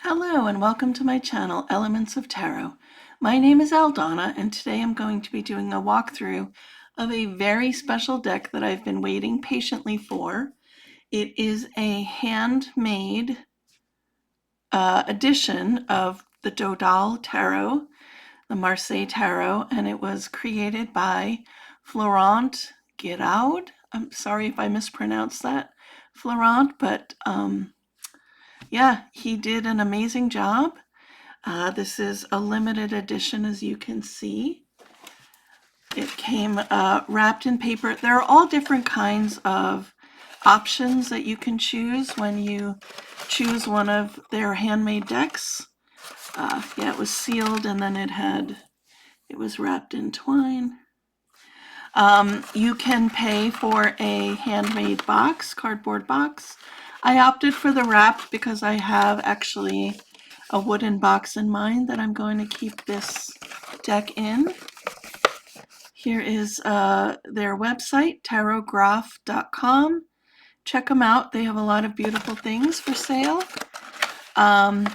Hello and welcome to my channel, Elements of Tarot. My name is Aldana and today I'm going to be doing a walkthrough of a very special deck that I've been waiting patiently for. It is a handmade edition of the Dodal Tarot, the Marseille Tarot, and it was created by Florent Giraud. I'm sorry if I mispronounced that, Florent, but yeah, he did an amazing job. This is a limited edition, as you can see. It came wrapped in paper. There are all different kinds of options that you can choose when you choose one of their handmade decks. Yeah, it was sealed and then it was wrapped in twine. You can pay for a handmade box, cardboard box. I opted for the wrap because I have actually a wooden box in mind that I'm going to keep this deck in. Here is their website, tarographe.com. Check them out. They have a lot of beautiful things for sale. Yeah,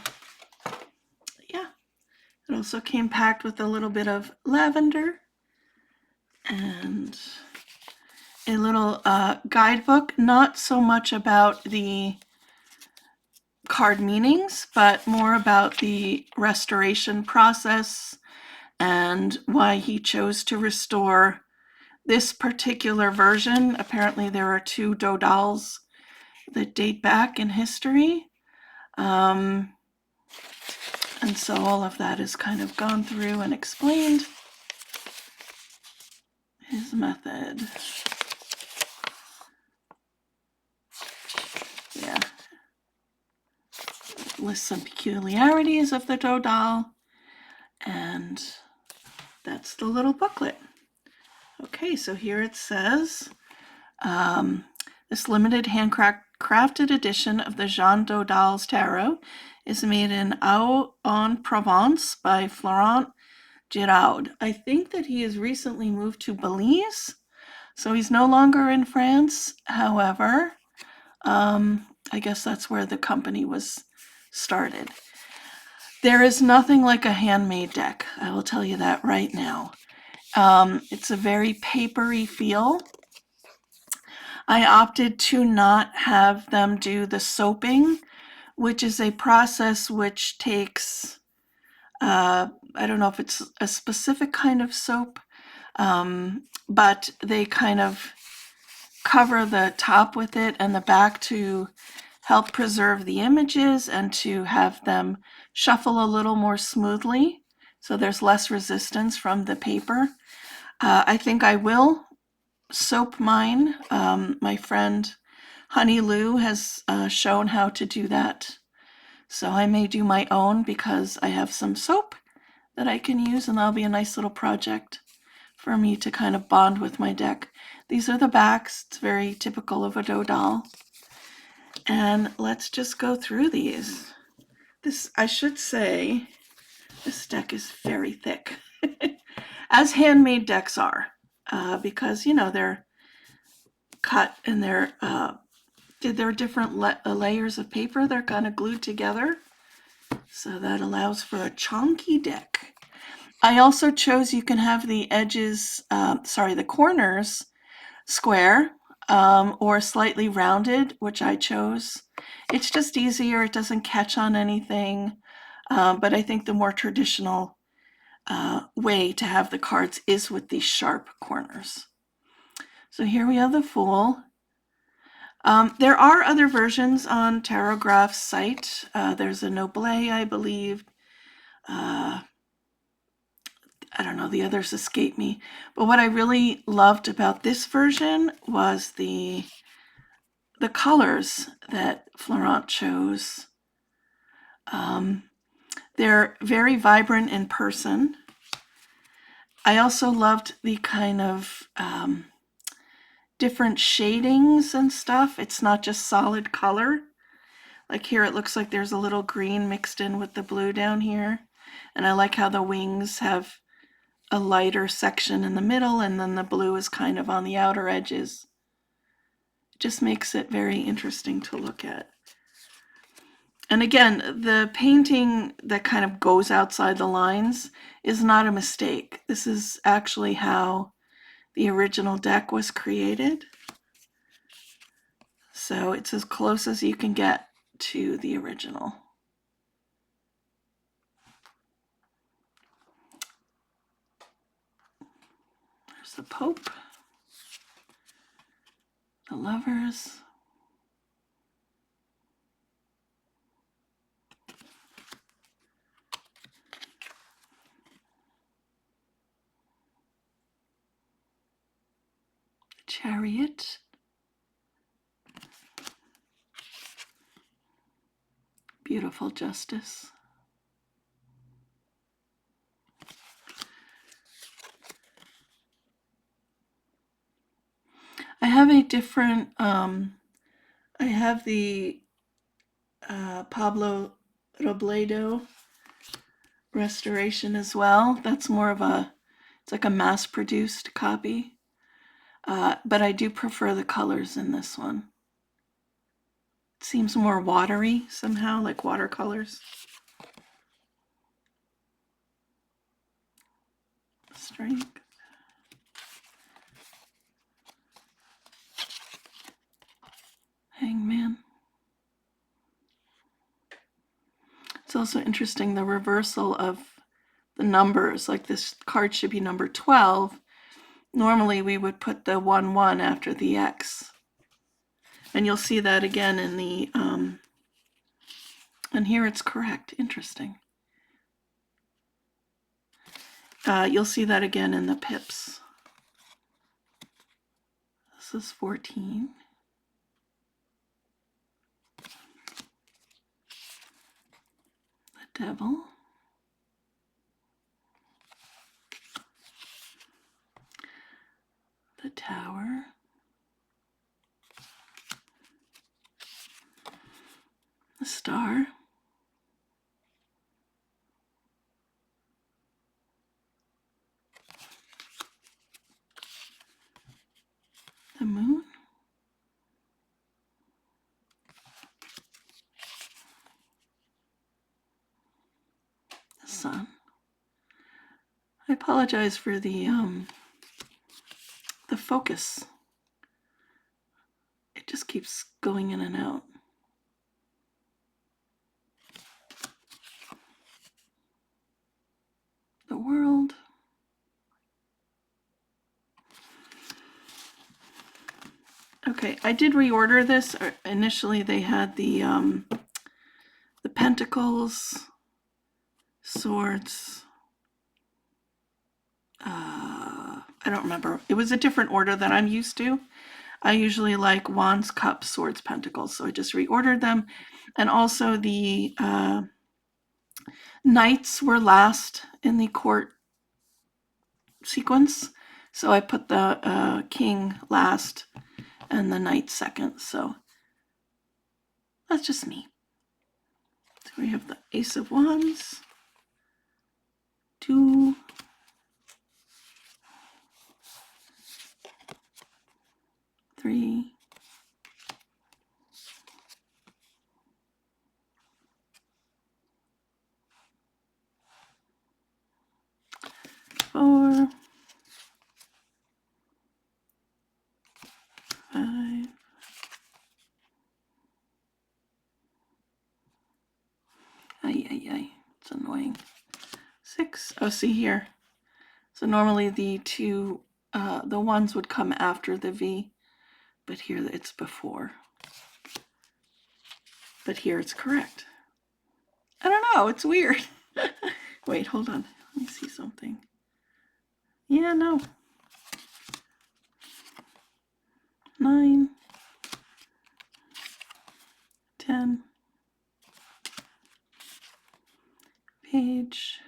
it also came packed with a little bit of lavender and a little guidebook, not so much about the card meanings, but more about the restoration process and why he chose to restore this particular version. Apparently there are two Dodals that date back in history. And so all of that is kind of gone through and explained. His method. Yeah. Lists some peculiarities of the Dodal. And that's the little booklet. Okay, so here it says, this limited handcrafted edition of the Jean Dodal's Tarot is made in Aix-en-Provence by Florent Giraud. I think that he has recently moved to Belize, so he's no longer in France. However, I guess that's where the company was started. There is nothing like a handmade deck, I will tell you that right now. It's a very papery feel. I opted to not have them do the soaping, which is a process which takes, I don't know if it's a specific kind of soap, but they kind of cover the top with it and the back to help preserve the images and to have them shuffle a little more smoothly, so there's less resistance from the paper. I think I will soap mine. My friend Honey Lou has shown how to do that. So I may do my own because I have some soap that I can use, and that'll be a nice little project for me to kind of bond with my deck. These are the backs. It's very typical of a Dodal. And let's just go through these. This, I should say, this deck is very thick, as handmade decks are, because, you know, they're cut and they're different layers of paper. They're kind of glued together, so that allows for a chunky deck. I also chose, you can have the edges, the corners square or slightly rounded, which I chose. It's just easier. It doesn't catch on anything. But I think the more traditional way to have the cards is with these sharp corners. So here we have the Fool. There are other versions on Tarographe's site. There's a Noble, I believe. I don't know, the others escape me. But what I really loved about this version was the colors that Florent chose. They're very vibrant in person. I also loved the kind of different shadings and stuff. It's not just solid color. Like here it looks like there's a little green mixed in with the blue down here. And I like how the wings have a lighter section in the middle and then the blue is kind of on the outer edges. It just makes it very interesting to look at. And again, the painting that kind of goes outside the lines is not a mistake. This is actually how the original deck was created. So it's as close as you can get to the original. There's the Pope, the Lovers, the Chariot, beautiful Justice, I have a different, I have the Pablo Robledo restoration as well. That's more of a, it's like a mass-produced copy. But I do prefer the colors in this one. It seems more watery somehow, like watercolors. Strength. Hangman. It's also interesting the reversal of the numbers. Like this card should be number 12. Normally we would put the 1-1 after the X. And you'll see that again in the, and here it's correct. Interesting. You'll see that again in the pips. This is 14. The Devil. The Tower. The Star. The Moon. The Sun. I apologize for the focus. It just keeps going in and out. The World. Okay, I did reorder this. Initially they had the Pentacles, Swords. I don't remember. It was a different order than I'm used to. I usually like Wands, Cups, Swords, Pentacles, so I just reordered them. And also the Knights were last in the court sequence, so I put the King last and the Knight second. So that's just me. So we have the Ace of Wands, 2, 3, 4, 5, it's annoying. 6. Oh, see here. So normally the two, the ones would come after the V, but here it's before. But here it's correct. I don't know, it's weird. Wait, hold on. Let me see something. Yeah, no. 9, 10, Page,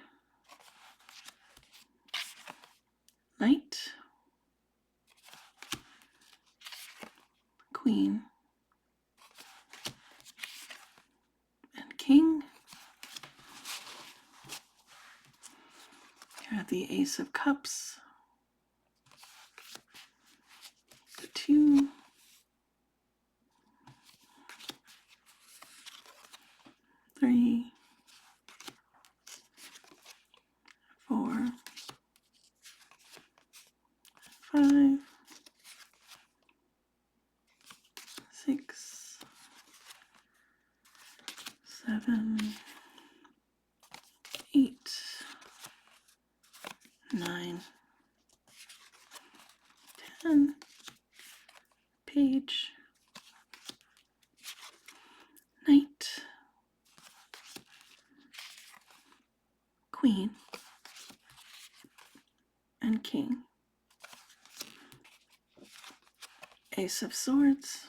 Knight, Queen, and King. You have the Ace of Cups, the 2, 5, 6, 7, 8, 9, 10, page, knight, queen, and king, ace of swords,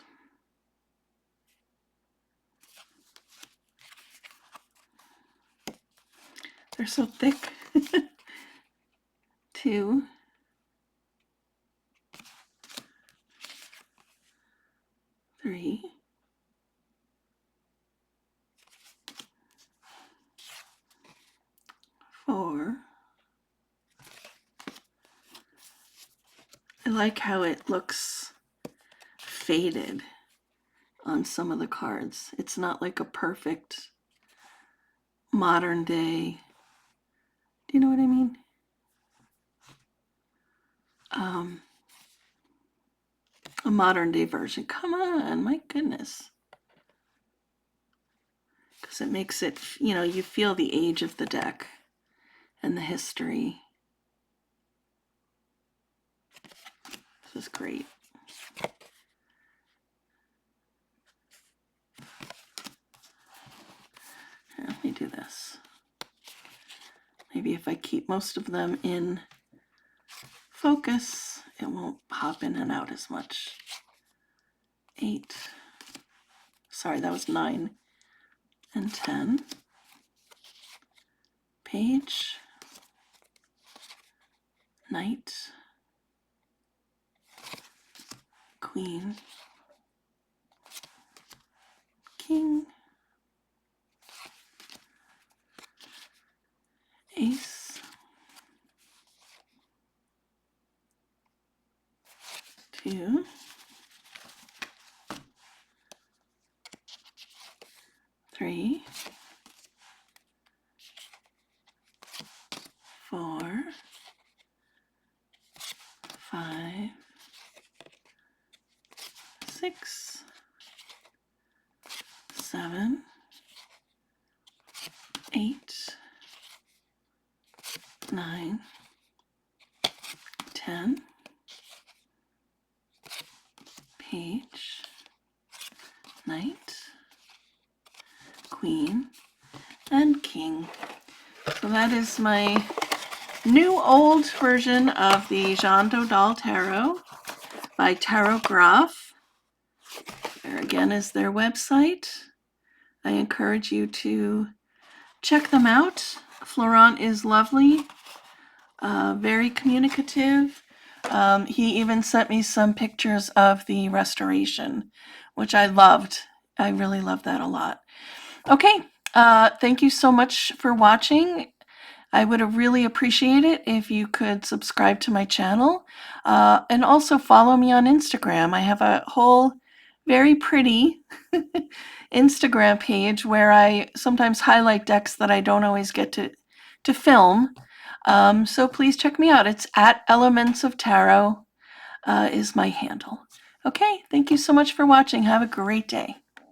they're so thick, 2, 3, 4. I like how it looks faded on some of the cards. It's not like a perfect modern day. Do you know what I mean? A modern day version. Come on, my goodness. Because it makes it, you know, you feel the age of the deck and the history. This is great. Here, let me do this. Maybe if I keep most of them in focus, it won't pop in and out as much. 8. Sorry, that was 9 and 10. Page, knight, queen, king, ace, 2, 3, 4, 5, 6, 7, 8, 9, 10, page, knight, queen, and king. So that is my new old version of the Jean Dodal Tarot by Tarographe. There again is their website. I encourage you to check them out. Florent is lovely, very communicative. He even sent me some pictures of the restoration, which I loved. I really loved that a lot. Okay, thank you so much for watching. I would have really appreciated it if you could subscribe to my channel and also follow me on Instagram. I have a whole very pretty Instagram page where I sometimes highlight decks that I don't always get to film. So please check me out. It's at Elements of Tarot is my handle. Okay, thank you so much for watching. Have a great day.